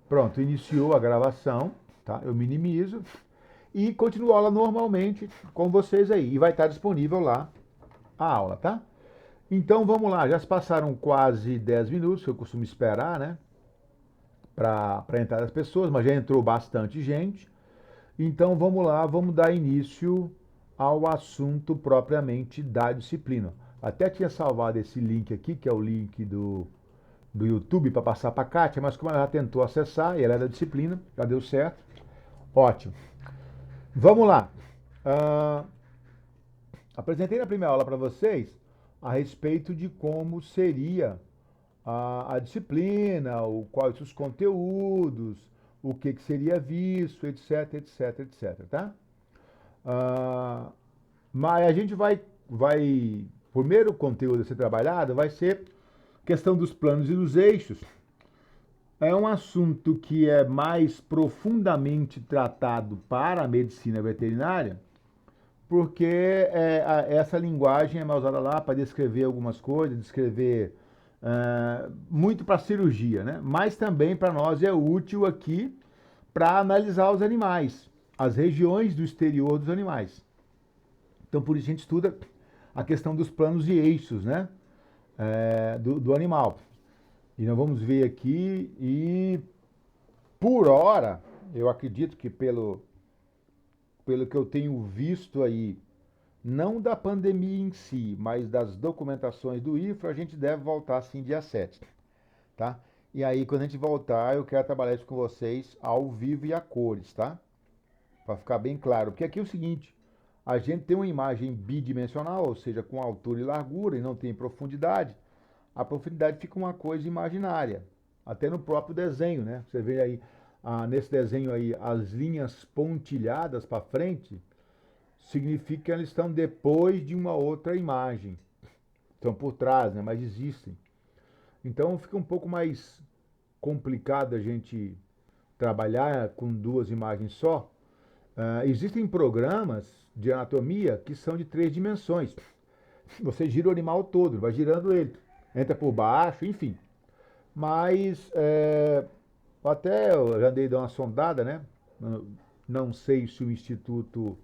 Pronto, iniciou a gravação, tá? Eu minimizo e continuo a aula normalmente com vocês aí. E vai estar disponível lá a aula, tá? Então vamos lá, já se passaram quase 10 minutos, que eu costumo esperar, né? Para entrar as pessoas, mas já entrou bastante gente. Então vamos lá, vamos dar início ao assunto propriamente da disciplina. Até tinha salvado esse link aqui, que é o link do YouTube, para passar para a Kátia, mas como ela já tentou acessar e ela é da disciplina, já deu certo. Ótimo. Vamos lá. Ah, apresentei na primeira aula para vocês a respeito de como seria a disciplina, quais os conteúdos, o que seria visto, etc, etc, etc, tá? Ah, mas a gente o primeiro conteúdo a ser trabalhado vai ser questão dos planos e dos eixos. É um assunto que é mais profundamente tratado para a medicina veterinária, porque essa linguagem é mais usada lá para descrever algumas coisas, descrever muito para cirurgia, né? Mas também para nós é útil aqui para analisar os animais, as regiões do exterior dos animais. Então, por isso a gente estuda a questão dos planos e eixos, né? Do animal. E nós vamos ver aqui, e por hora, eu acredito que pelo que eu tenho visto aí, não da pandemia em si, mas das documentações do IFRA, a gente deve voltar assim dia 7, tá? E aí, quando a gente voltar, eu quero trabalhar isso com vocês ao vivo e a cores, tá? Para ficar bem claro. Porque aqui é o seguinte, a gente tem uma imagem bidimensional, ou seja, com altura e largura, e não tem profundidade. A profundidade fica uma coisa imaginária, até no próprio desenho, né? Você vê aí, nesse desenho aí, as linhas pontilhadas para frente, significa que elas estão depois de uma outra imagem. Estão por trás, né? Mas existem. Então fica um pouco mais complicado a gente trabalhar com duas imagens só. Existem programas de anatomia que são de três dimensões. Você gira o animal todo, vai girando ele, entra por baixo, enfim. Mas até eu já andei dando uma sondada, né? Não sei se o Instituto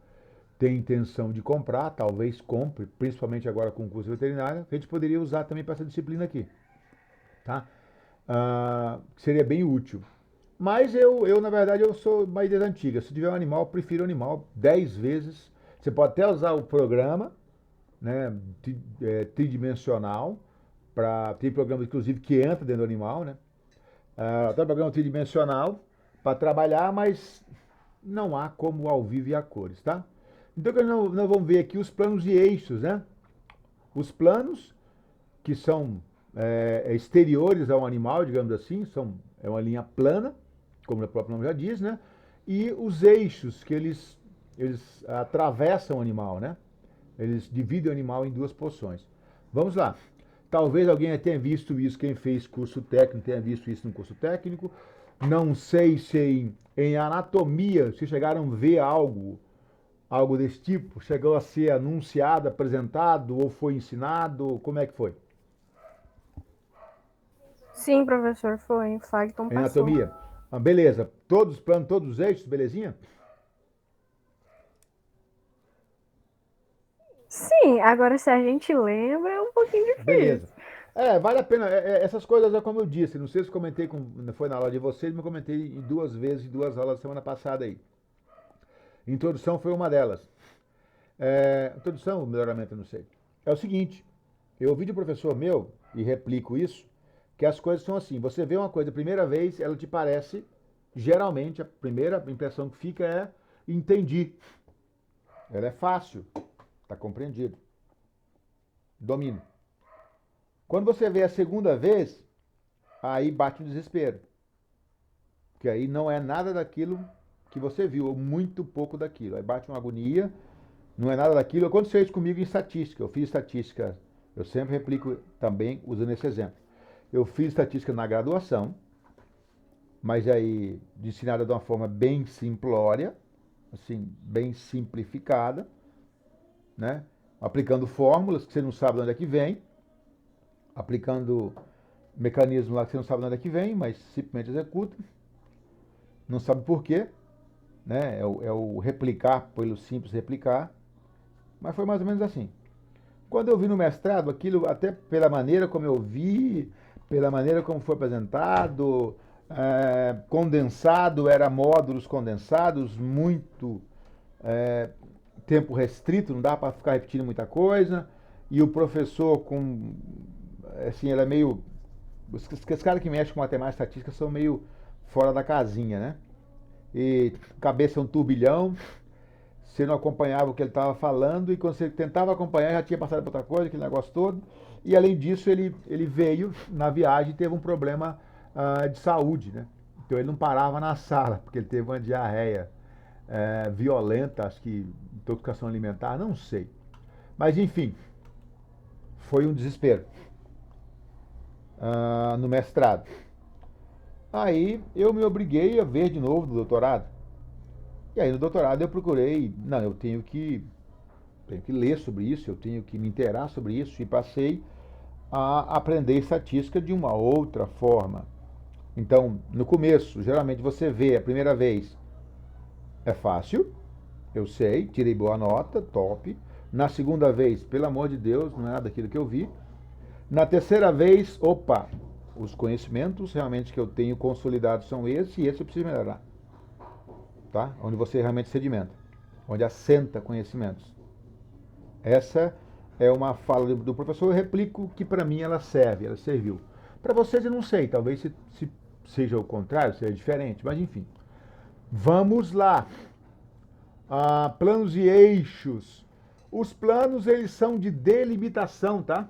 tem intenção de comprar, talvez compre, principalmente agora com o curso veterinário, que a gente poderia usar também para essa disciplina aqui, tá? Seria bem útil. Mas na verdade, eu sou mais das antigas. Se tiver um animal, eu prefiro o animal 10 vezes. Você pode até usar o programa, né, tridimensional, tem programa, inclusive, que entra dentro do animal, né? Tem programa tridimensional para trabalhar, mas não há como ao vivo e a cores, tá? Então, nós vamos ver aqui os planos e eixos, né? Os planos, que são exteriores ao animal, digamos assim, é uma linha plana, como o próprio nome já diz, né? E os eixos, que eles atravessam o animal, né? Eles dividem o animal em duas porções. Vamos lá. Talvez alguém tenha visto isso, quem fez curso técnico tenha visto isso no curso técnico. Não sei se em anatomia, se chegaram a ver algo desse tipo, chegou a ser anunciado, apresentado ou foi ensinado, como é que foi? Sim, professor, foi. Fagton Em passou. anatomia? Beleza. Todos os planos, todos os eixos, belezinha? Sim, agora se a gente lembra é um pouquinho Beleza. difícil. Vale a pena. Essas coisas é como eu disse. Não sei se comentei, foi na aula de vocês, mas eu comentei em duas vezes, em duas aulas semana passada aí. Introdução foi uma delas. Introdução, melhoramento, não sei. É o seguinte, eu ouvi de um professor meu, e replico isso, que as coisas são assim. Você vê uma coisa a primeira vez, ela te parece, geralmente, a primeira impressão que fica é entendi. Ela é fácil, está compreendido. Domino. Quando você vê a segunda vez, aí bate o desespero. Porque aí não é nada daquilo que você viu, ou muito pouco daquilo. Aí bate uma agonia, não é nada daquilo. Aconteceu isso comigo em estatística. Eu fiz estatística, eu sempre replico também usando esse exemplo. Eu fiz estatística na graduação, mas aí ensinada de uma forma bem simplória, assim, bem simplificada, né? Aplicando fórmulas que você não sabe de onde é que vem, aplicando mecanismos lá que você não sabe de onde é que vem, mas simplesmente executa. não sabe por quê, né? É o replicar pelo simples replicar, mas foi mais ou menos assim. Quando eu vi no mestrado, aquilo, até pela maneira como eu vi, pela maneira como foi apresentado, condensado, era módulos condensados, muito tempo restrito, não dá para ficar repetindo muita coisa, e o professor assim, ele é meio, os caras que mexem com matemática e estatística são meio fora da casinha, né? E cabeça é um turbilhão, você não acompanhava o que ele estava falando, e quando você tentava acompanhar, já tinha passado por outra coisa, aquele negócio todo. E além disso, ele veio na viagem e teve um problema de saúde, né? Então ele não parava na sala, porque ele teve uma diarreia violenta, acho que intoxicação alimentar, não sei. Mas enfim, foi um desespero no mestrado. Aí eu me obriguei a ver de novo do doutorado. E aí no doutorado eu procurei, não, eu tenho que ler sobre isso, eu tenho que me inteirar sobre isso, e passei a aprender estatística de uma outra forma. Então, no começo, geralmente você vê a primeira vez, é fácil, eu sei, tirei boa nota, top. Na segunda vez, pelo amor de Deus, não é nada daquilo que eu vi. Na terceira vez, opa, os conhecimentos realmente que eu tenho consolidados são esses, e esse eu preciso melhorar. Tá? Onde você realmente sedimenta, onde assenta conhecimentos. Essa é uma fala do professor, eu replico que para mim ela serviu. Para vocês eu não sei, talvez se seja o contrário, seja diferente, mas enfim. Vamos lá. Planos e eixos. Os planos, eles são de delimitação, tá?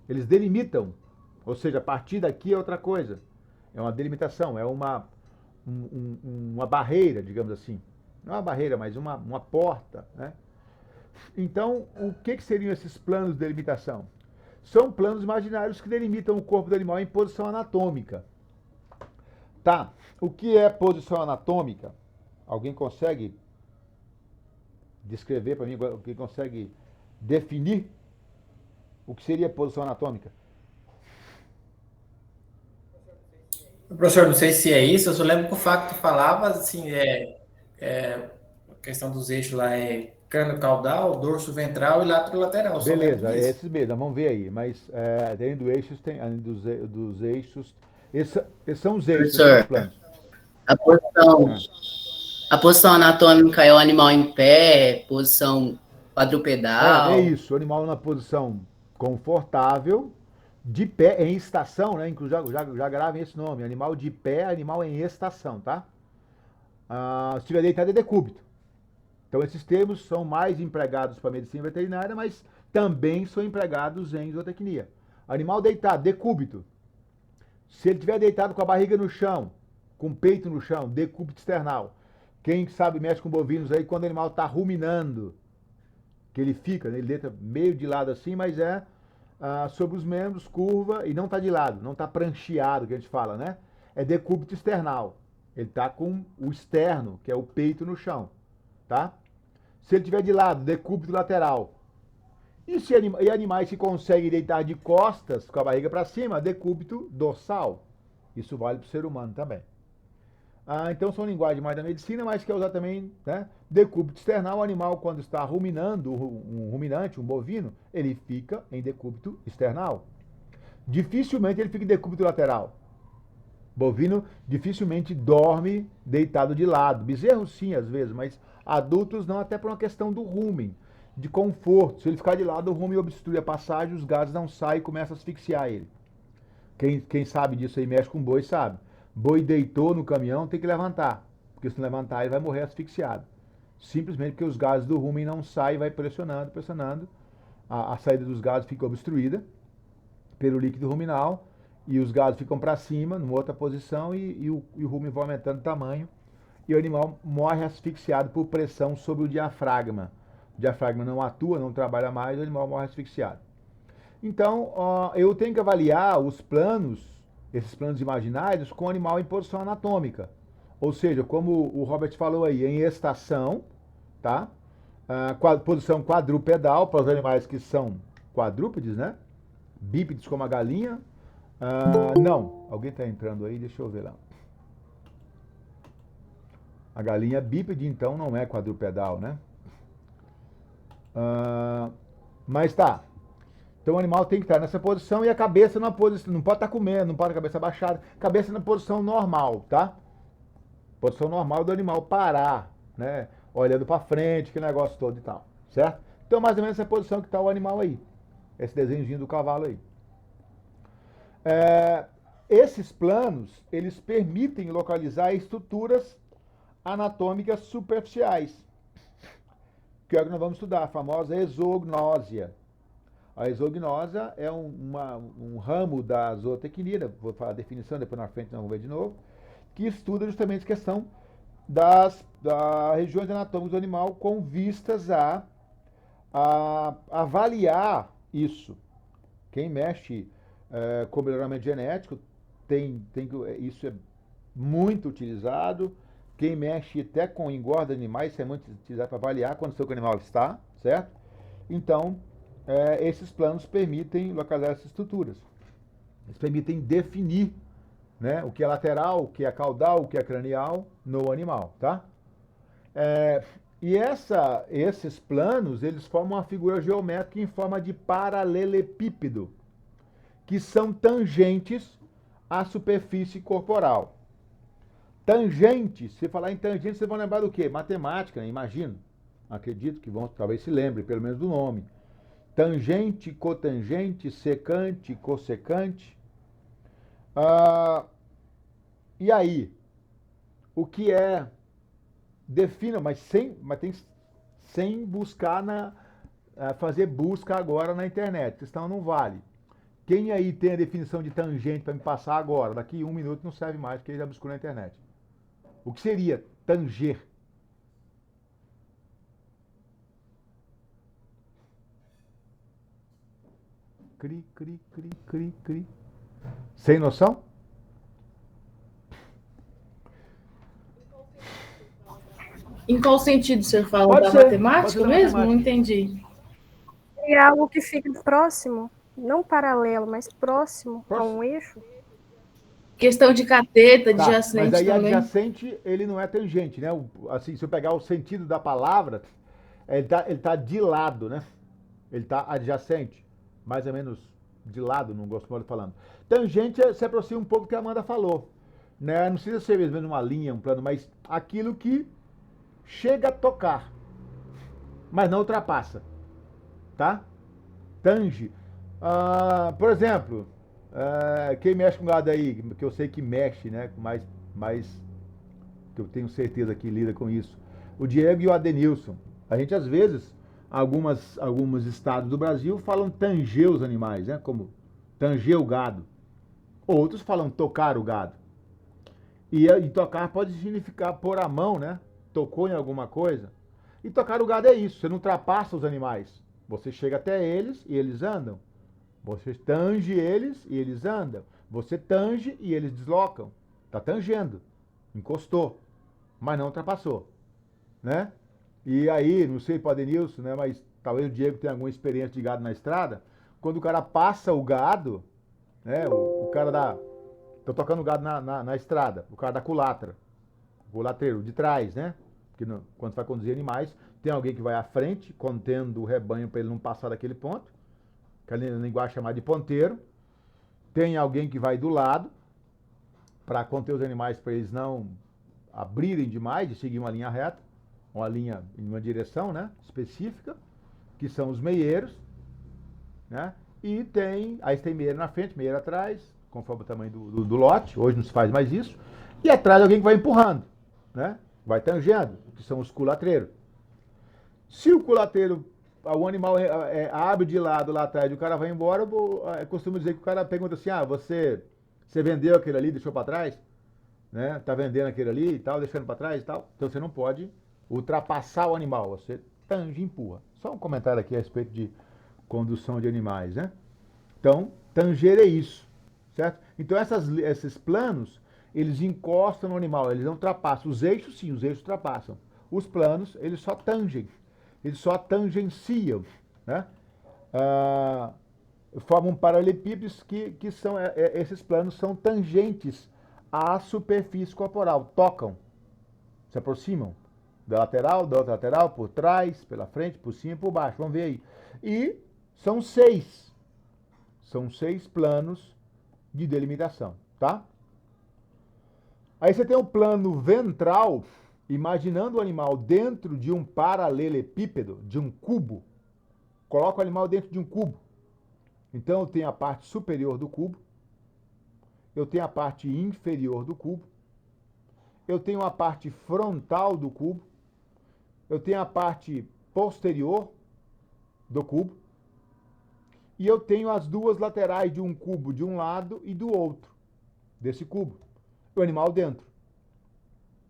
Eles delimitam, ou seja, a partir daqui é outra coisa. É uma delimitação, é uma barreira, digamos assim. Não é uma barreira, mas uma porta, né? Então, o que seriam esses planos de delimitação? São planos imaginários que delimitam o corpo do animal em posição anatômica. Tá, o que é posição anatômica? Alguém consegue descrever para mim, alguém consegue definir o que seria posição anatômica? Professor, não sei se é isso, eu só lembro que o Facto falava, assim, a questão dos eixos lá é crânio caudal, dorso ventral e látero lateral, eu só lembro Beleza, é disso. esses mesmo, vamos ver aí. Mas além do eixos, além dos eixos, esses são os eixos, esses são os Professor, planos. a posição, Ah, a posição anatômica é o animal em pé, posição é quadrupedal. isso, o animal na posição confortável, de pé, em estação, né? Inclusive, já gravem esse nome, animal de pé, animal em estação, tá? Se estiver deitado é decúbito. Então esses termos são mais empregados para medicina veterinária, mas também são empregados em zootecnia. Animal deitado, decúbito. Se ele estiver deitado com a barriga no chão, com o peito no chão, decúbito external. Quem sabe mexe com bovinos aí, quando o animal está ruminando, que ele fica, né, ele deita meio de lado assim, mas sobre os membros, curva, e não está de lado, não está prancheado, que a gente fala, né? É decúbito external. Ele está com o externo, que é o peito no chão, tá? Se ele estiver de lado, decúbito lateral. E animais que conseguem deitar de costas, com a barriga para cima, decúbito dorsal. Isso vale para o ser humano também. Então são linguagens mais da medicina, mas que é usar também, né? Decúbito external, o animal quando está ruminando, um ruminante, um bovino, ele fica em decúbito external. Dificilmente ele fica em decúbito lateral. Bovino dificilmente dorme deitado de lado. Bezerro sim, às vezes, mas adultos não, até por uma questão do rumen, de conforto. Se ele ficar de lado, o rumen obstrui a passagem, os gases não saem e começa a asfixiar ele. Quem sabe disso aí, mexe com boi, sabe. Boi deitou no caminhão, tem que levantar, porque se não levantar ele vai morrer asfixiado. Simplesmente porque os gases do rumen não saem, vai pressionando, pressionando. A saída dos gases fica obstruída pelo líquido ruminal, e os gases ficam para cima, numa outra posição, e o rumen vai aumentando de tamanho, e o animal morre asfixiado por pressão sobre o diafragma. O diafragma não atua, não trabalha mais, o animal morre asfixiado. Então, eu tenho que avaliar os planos, esses planos imaginários, com o animal em posição anatômica. Ou seja, como o Robert falou aí, em estação, tá? Posição quadrupedal, para os animais que são quadrúpedes, né? Bípedes como a galinha. Não, alguém está entrando aí, deixa eu ver lá. A galinha bípede, então, não é quadrupedal, né? Mas tá. Então o animal tem que estar nessa posição e a cabeça na posição. Não pode estar comendo, não pode a cabeça baixada. Cabeça na posição normal, tá? Posição normal do animal parar, né? Olhando para frente, aquele negócio todo e tal, certo? Então mais ou menos essa posição que está o animal aí. Esse desenhozinho do cavalo aí. Esses planos, eles permitem localizar estruturas anatômicas superficiais, que é o que nós vamos estudar, a famosa exognósia. A exognósia é um ramo da zootecnia, vou falar a definição, depois na frente nós vamos ver de novo, que estuda justamente a questão das regiões anatômicas do animal com vistas a avaliar isso. Quem mexe com melhoramento genético, isso é muito utilizado. Quem mexe até com engorda de animais, isso é muito utilizado para avaliar quando o seu animal está, certo? Então, esses planos permitem localizar essas estruturas. Eles permitem definir, né, o que é lateral, o que é caudal, o que é cranial no animal, tá? E esses planos, eles formam uma figura geométrica em forma de paralelepípedo, que são tangentes à superfície corporal. Tangente, se falar em tangente, vocês vão lembrar do quê? Matemática, né? Imagino. Acredito que talvez se lembrem, pelo menos do nome. Tangente, cotangente, secante, cossecante. E aí? O que é? Defina, mas sem buscar fazer busca agora na internet, senão não vale. Quem aí tem a definição de tangente para me passar agora? Daqui 1 minuto não serve mais, porque ele já buscou na internet. O que seria tanger? Cri, cri, cri, cri, cri. Sem noção? Em qual sentido o senhor fala? Pode Da ser, matemática pode ser da mesmo? matemática. Não entendi. É algo que fica próximo, não paralelo, mas próximo a um eixo. Questão de cateta, Tá, adjacente mas aí também. adjacente, ele não é tangente, né? Assim, se eu pegar o sentido da palavra, ele tá de lado, né? Ele tá adjacente, mais ou menos de lado, não gosto muito de falando. Tangente se aproxima um pouco do que a Amanda falou, né? Não precisa ser mesmo uma linha, um plano, mas aquilo que chega a tocar, mas não ultrapassa, tá? Tange. Por exemplo, quem mexe com gado aí, que eu sei que mexe, né? Mais que eu tenho certeza que lida com isso. O Diego e o Adenilson. A gente, às vezes, alguns estados do Brasil falam tanger os animais, né? Como tanger o gado. Outros falam tocar o gado. E tocar pode significar pôr a mão, né? Tocou em alguma coisa. E tocar o gado é isso. Você não ultrapassa os animais. Você chega até eles e eles andam. Você tange eles e eles andam. Você tange e eles deslocam. Está tangendo. Encostou. Mas não ultrapassou. Né? E aí, não sei para o Adenilson, né? Mas talvez o Diego tenha alguma experiência de gado na estrada. Quando o cara passa o gado, né? O cara dá. Tô tocando o gado na estrada. O cara da culatra. O culateiro de trás, né? Porque quando vai conduzir animais, tem alguém que vai à frente, contendo o rebanho para ele não passar daquele ponto. Que a linguagem chamada de ponteiro. Tem alguém que vai do lado para conter os animais para eles não abrirem demais e seguir uma linha reta, uma linha em uma direção, né, específica, que são os meieiros, né? E aí tem meieiro na frente, meieiro atrás, conforme o tamanho do lote. Hoje não se faz mais isso. E atrás alguém que vai empurrando, né? Vai tangendo, que são os culatreiros. Se o culateiro, o animal abre de lado lá atrás e o cara vai embora, eu costumo dizer que o cara pergunta assim, você vendeu aquele ali, deixou para trás? Né? Tá vendendo aquele ali e tal, deixando para trás e tal. Então você não pode ultrapassar o animal, você tange e empurra. Só um comentário aqui a respeito de condução de animais, né? Então, tanger é isso, certo? Então esses planos, eles encostam no animal, eles não ultrapassam. Os eixos, sim, os eixos ultrapassam. Os planos, eles só tangem. Eles só tangenciam, né? Formam paralelepípedos que são, esses planos são tangentes à superfície corporal, tocam, se aproximam da lateral, da outra lateral, por trás, pela frente, por cima e por baixo. Vamos ver aí. E são 6. São 6 planos de delimitação, tá? Aí você tem o plano ventral, imaginando o animal dentro de um paralelepípedo, de um cubo. Coloca o animal dentro de um cubo. Então eu tenho a parte superior do cubo, eu tenho a parte inferior do cubo, eu tenho a parte frontal do cubo, eu tenho a parte posterior do cubo e eu tenho as duas laterais de um cubo de um lado e do outro desse cubo. O animal dentro.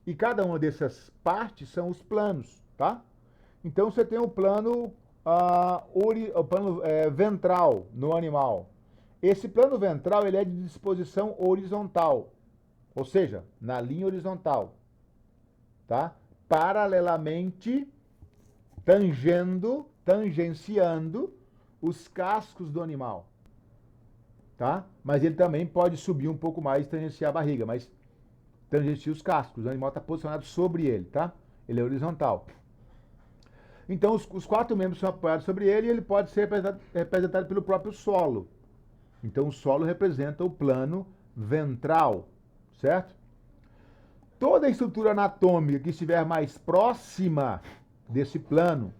E cada uma dessas partes são os planos, tá? Então você tem o plano, ventral no animal. Esse plano ventral ele é de disposição horizontal, ou seja, na linha horizontal, tá? Paralelamente, tangenciando os cascos do animal, tá? Mas ele também pode subir um pouco mais e tangenciar a barriga, mas tangencia os cascos. O animal está posicionado sobre ele, tá? Ele é horizontal. Então, os 4 membros são apoiados sobre ele e ele pode ser representado pelo próprio solo. Então, o solo representa o plano ventral, certo? Toda a estrutura anatômica que estiver mais próxima desse plano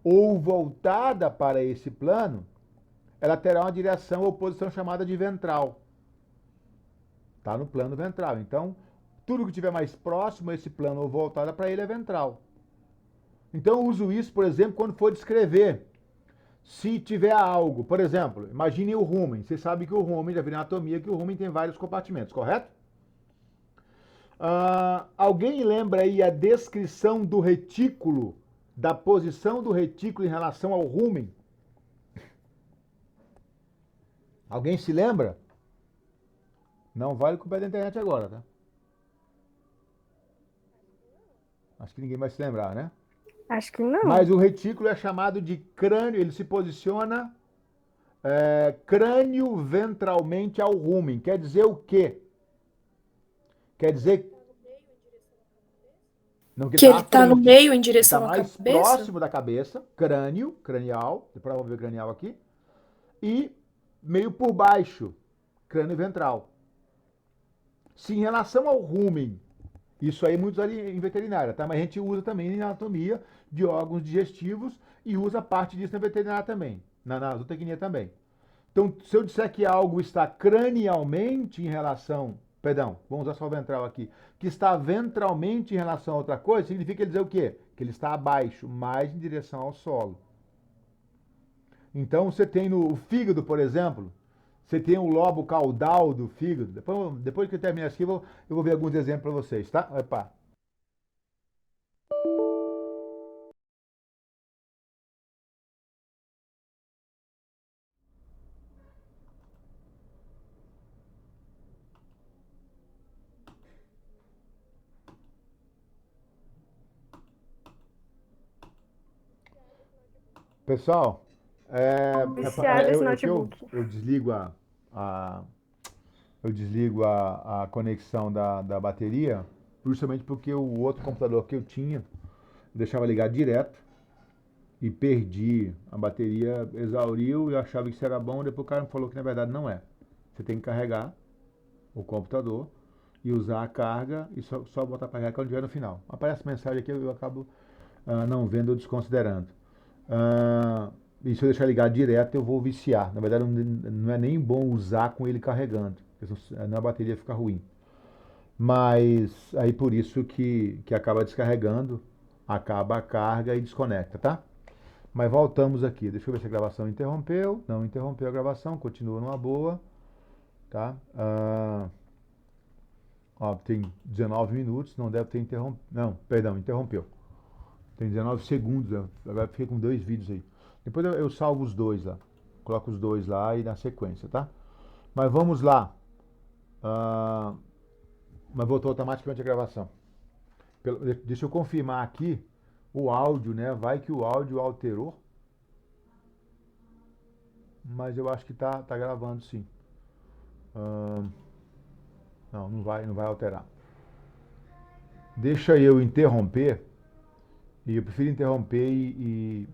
ou voltada para esse plano, ela terá uma direção ou posição chamada de ventral. Está no plano ventral. Então, tudo que estiver mais próximo a esse plano ou voltada para ele é ventral. Então, eu uso isso, por exemplo, quando for descrever. Se tiver algo, por exemplo, imagine o rumen. Você sabe que o rumen, já viu na anatomia, que o rumen tem vários compartimentos, correto? Alguém lembra aí a descrição do retículo, da posição do retículo em relação ao rumen? Alguém se lembra? Não vale com o pé da internet agora, tá? Acho que ninguém vai se lembrar, né? Acho que não. Mas o retículo é chamado de crânio, ele se posiciona crânio ventralmente ao rumen. Quer dizer o quê? Quer dizer não, Que ele tá no meio em direção à cabeça. Está mais próximo da cabeça, crânio, cranial, depois vamos ver cranial aqui, e meio por baixo, crânio ventral. Se em relação ao rumen, isso aí muitos ali em veterinária, tá? Mas a gente usa também em anatomia de órgãos digestivos e usa parte disso na veterinária também, na zootecnia também. Então, se eu disser que algo está cranialmente em relação, perdão, vamos usar só o ventral aqui, que está ventralmente em relação a outra coisa, significa dizer o quê? Que ele está abaixo, mais em direção ao solo. Então, você tem no fígado, por exemplo, você tem o lobo caudal do fígado. Depois que eu terminar aqui, eu vou ver alguns exemplos para vocês, tá? Opa. Pessoal, Viciado esse notebook. eu desligo a conexão da bateria, justamente porque o outro computador que eu tinha, eu deixava ligado direto e perdi a bateria, exauriu, eu achava que isso era bom, depois o cara me falou que na verdade não é. Você tem que carregar o computador e usar a carga e só botar para carregar quando estiver no final. Aparece mensagem aqui, eu acabo não vendo ou desconsiderando. E se eu deixar ligado direto, eu vou viciar. Na verdade, não é nem bom usar com ele carregando, senão a bateria fica ruim. Mas aí por isso que acaba descarregando, acaba a carga e desconecta, tá? Mas voltamos aqui. Deixa eu ver se a gravação interrompeu. Não interrompeu a gravação, continua numa boa. Tá? Tem 19 minutos, não deve ter interrompido. Não, perdão, interrompeu. Tem 19 segundos, agora fiquei com 2 vídeos aí. Depois eu salvo os 2 lá. Coloco os 2 lá e na sequência, tá? Mas vamos lá. Mas voltou automaticamente a gravação. Deixa eu confirmar aqui o áudio, né? Vai que o áudio alterou. Mas eu acho que tá gravando sim. Não vai alterar. Deixa eu interromper, e eu prefiro interromper e